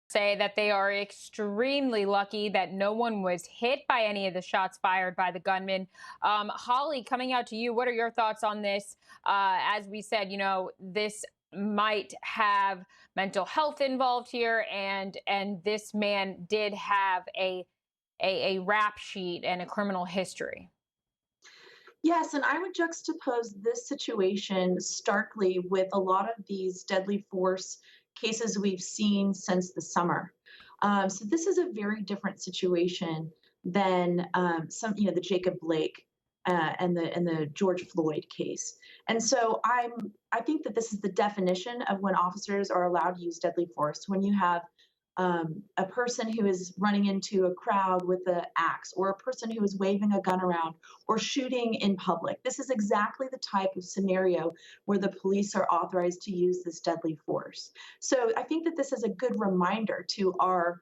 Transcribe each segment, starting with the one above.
say that they are extremely lucky that no one was hit by any of the shots fired by the gunman. Holly, coming out to you, what are your thoughts on this? As we said, this might have mental health involved here, and this man did have a rap sheet and a criminal history. Yes, and I would juxtapose this situation starkly with a lot of these deadly force cases we've seen since the summer. So this is a very different situation than the Jacob Blake and the George Floyd case. And so I think that this is the definition of when officers are allowed to use deadly force. When you have a person who is running into a crowd with an axe, or a person who is waving a gun around, or shooting in public. This is exactly the type of scenario where the police are authorized to use this deadly force. So I think that this is a good reminder to our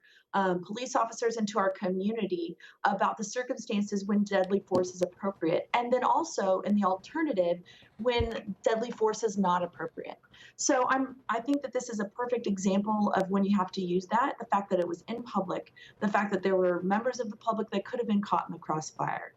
police officers and to our community about the circumstances when deadly force is appropriate. And then also, in the alternative, when deadly force is not appropriate. So I think that this is a perfect example of when you have to use that, the fact that it was in public, the fact that there were members of the public that could have been caught in the crossfire.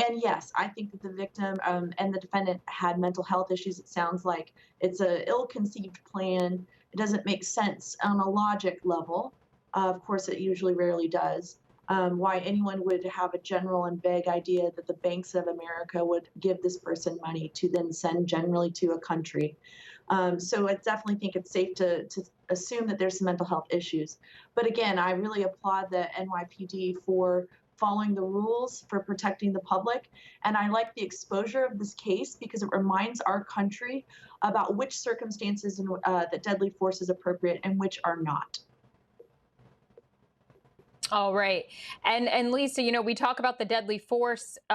And yes, I think that the victim and the defendant had mental health issues. It sounds like it's a ill-conceived plan. It doesn't make sense on a logic level. Of course, it usually rarely does. Why anyone would have a general and vague idea that the banks of America would give this person money to then send generally to a country. So I definitely think it's safe to assume that there's some mental health issues. But again, I really applaud the NYPD for following the rules, for protecting the public. And I like the exposure of this case because it reminds our country about which circumstances that deadly force is appropriate and which are not. All right. And Lisa, we talk about the deadly force